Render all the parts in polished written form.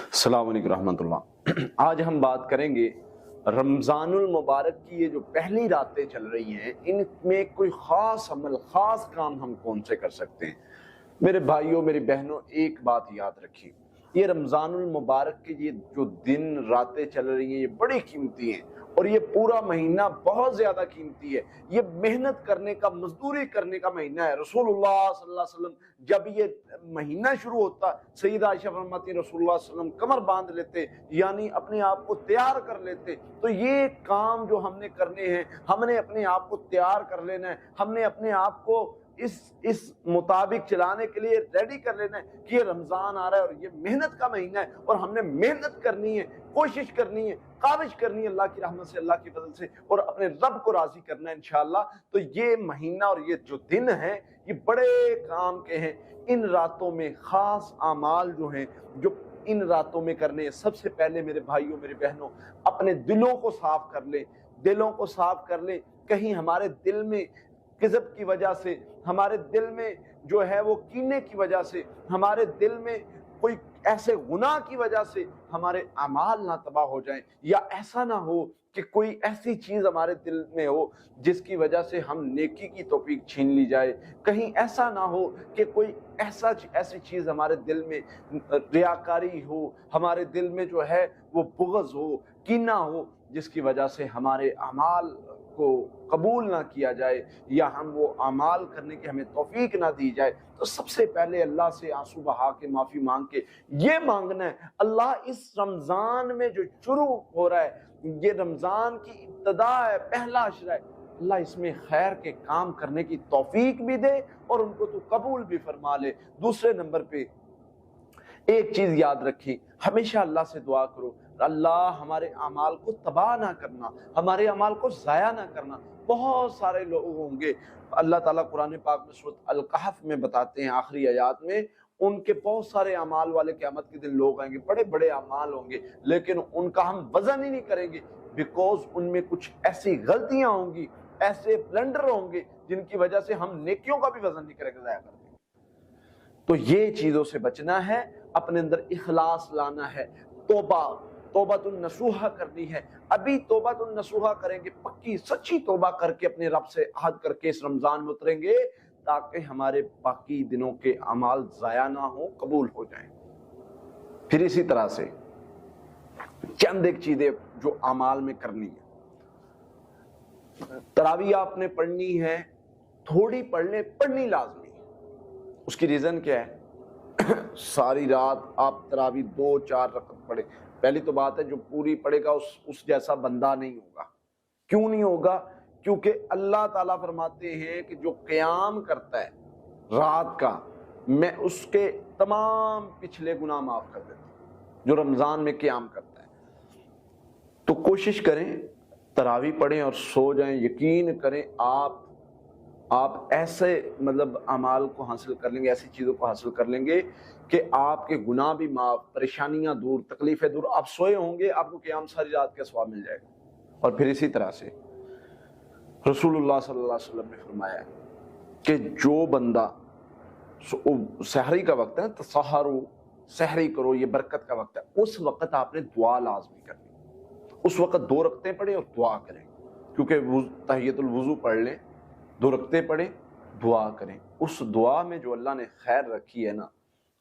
السلام علیکم رحمۃ اللہ۔ آج ہم بات کریں گے رمضان المبارک کی یہ جو پہلی راتیں چل رہی ہیں، ان میں کوئی خاص عمل، خاص کام ہم کون سے کر سکتے ہیں۔ میرے بھائیوں، میری بہنوں، ایک بات یاد رکھیے، یہ رمضان المبارک کے یہ جو دن راتیں چل رہی ہیں یہ بڑی قیمتی ہیں، اور یہ پورا مہینہ بہت زیادہ قیمتی ہے۔ یہ محنت کرنے کا، مزدوری کرنے کا مہینہ ہے۔ رسول اللہ صلی اللہ علیہ وسلم جب یہ مہینہ شروع ہوتا، سیدہ عائشہ فرماتی رسول اللہ صلی اللہ علیہ وسلم کمر باندھ لیتے، یعنی اپنے آپ کو تیار کر لیتے۔ تو یہ کام جو ہم نے کرنے ہیں، ہم نے اپنے آپ کو تیار کر لینا ہے، ہم نے اپنے آپ کو اس مطابق چلانے کے لیے ریڈی کر لینا ہے کہ یہ رمضان آ رہا ہے اور یہ محنت کا مہینہ ہے، اور ہم نے محنت کرنی ہے، کوشش کرنی ہے، کاوش کرنی ہے اللہ کی رحمت سے، اللہ کی فضل سے، اور اپنے رب کو راضی کرنا ہے انشاءاللہ۔ تو یہ مہینہ اور یہ جو دن ہیں یہ بڑے کام کے ہیں۔ ان راتوں میں خاص اعمال جو ہیں، جو ان راتوں میں کرنے ہیں، سب سے پہلے میرے بھائیوں، میری بہنوں، اپنے دلوں کو صاف کر لیں، دلوں کو صاف کر لیں۔ کہیں ہمارے دل میں کذب کی وجہ سے، ہمارے دل میں جو ہے وہ کینے کی وجہ سے، ہمارے دل میں کوئی ایسے گناہ کی وجہ سے ہمارے اعمال نہ تباہ ہو جائیں، یا ایسا نہ ہو کہ کوئی ایسی چیز ہمارے دل میں ہو جس کی وجہ سے ہم نیکی کی توفیق چھین لی جائے۔ کہیں ایسا نہ ہو کہ کوئی ایسی چیز ہمارے دل میں ریاکاری ہو، ہمارے دل میں جو ہے وہ بغض ہو، کینہ ہو، جس کی وجہ سے ہمارے اعمال کو قبول نہ کیا جائے، یا ہم وہ اعمال کرنے کی ہمیں توفیق نہ دی جائے۔ تو سب سے پہلے اللہ سے آنسو بہا کے، معافی مانگ کے یہ مانگنا ہے، اللہ اس رمضان میں جو شروع ہو رہا ہے، یہ رمضان کی ابتدا ہے، پہلا عشرہ ہے، اللہ اس میں خیر کے کام کرنے کی توفیق بھی دے اور ان کو تو قبول بھی فرما لے۔ دوسرے نمبر پہ ایک چیز یاد رکھیں، ہمیشہ اللہ سے دعا کرو، اللہ ہمارے اعمال کو تباہ نہ کرنا، ہمارے اعمال کو ضائع نہ کرنا۔ بہت سارے لوگ ہوں گے، اللہ تعالیٰ قرآن پاک میں سورۃ الکہف میں بتاتے ہیں، آخری آیات میں، ان کے بہت سارے اعمال والے قیامت کے دن لوگ آئیں گے، بڑے بڑے اعمال ہوں گے، لیکن ان کا ہم وزن ہی نہیں کریں گے، بیکوز ان میں کچھ ایسی غلطیاں ہوں گی، ایسے بلنڈر ہوں گے جن کی وجہ سے ہم نیکیوں کا بھی وزن نہیں کریں گے، ضائع کر دیں گے۔ تو یہ چیزوں سے بچنا ہے، اپنے اندر اخلاص لانا ہے، توبۃ النصوحہ کرنی ہے۔ ابھی توبۃ النصوحہ کریں گے، پکی سچی توبہ کر کے اپنے رب سے عہد کر کے اس رمضان میں اتریں گے، تاکہ ہمارے باقی دنوں کے اعمال ضائع نہ ہوں، قبول ہو جائیں۔ پھر اسی طرح سے چند ایک چیزیں جو اعمال میں کرنی ہے۔ تراویح آپ نے پڑھنی ہے، تھوڑی پڑھ لیں، پڑھنی لازمی ہے۔ اس کی ریزن کیا ہے؟ ساری رات آپ تراویح 2-4 رکعت پڑھے، پہلی تو بات ہے جو پوری پڑھے گا اس جیسا بندہ نہیں ہوگا۔ کیوں نہیں ہوگا؟ کیونکہ اللہ تعالیٰ فرماتے ہیں کہ جو قیام کرتا ہے رات کا، میں اس کے تمام پچھلے گناہ معاف کر دیتا ہوں، جو رمضان میں قیام کرتا ہے۔ تو کوشش کریں، تراویح پڑھیں اور سو جائیں، یقین کریں آپ ایسے اعمال کو حاصل کر لیں گے، ایسی چیزوں کو حاصل کر لیں گے کہ آپ کے گناہ بھی معاف، پریشانیاں دور، تکلیفیں دور۔ آپ سوئے ہوں گے، آپ کو قیام ساری رات کا ثواب مل جائے گا۔ اور پھر اسی طرح سے رسول اللہ صلی اللہ علیہ وسلم نے فرمایا کہ جو بندہ سحری کا وقت ہے، تسحروا، سحری کرو، یہ برکت کا وقت ہے، اس وقت آپ نے دعا لازمی کرنی، اس وقت 2 رکعتیں پڑھیں اور دعا کریں، کیونکہ تحیۃ الوضو پڑھ لیں، 2 رکعتیں پڑھیں، دعا کریں۔ اس دعا میں جو اللہ نے خیر رکھی ہے نا،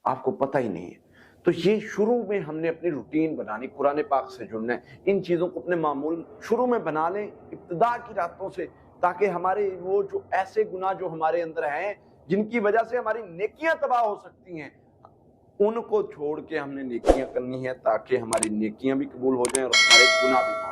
آپ کو پتہ ہی نہیں ہے۔ تو یہ شروع میں ہم نے اپنی روٹین بنانی، قرآن پاک سے جڑنا ہے، ان چیزوں کو اپنے معمول شروع میں بنا لیں ابتدا کی راتوں سے، تاکہ ہمارے وہ جو ایسے گناہ جو ہمارے اندر ہیں، جن کی وجہ سے ہماری نیکیاں تباہ ہو سکتی ہیں، ان کو چھوڑ کے ہم نے نیکیاں کرنی ہے، تاکہ ہماری نیکیاں بھی قبول ہو جائیں اور ہمارے گناہ بھی معاف۔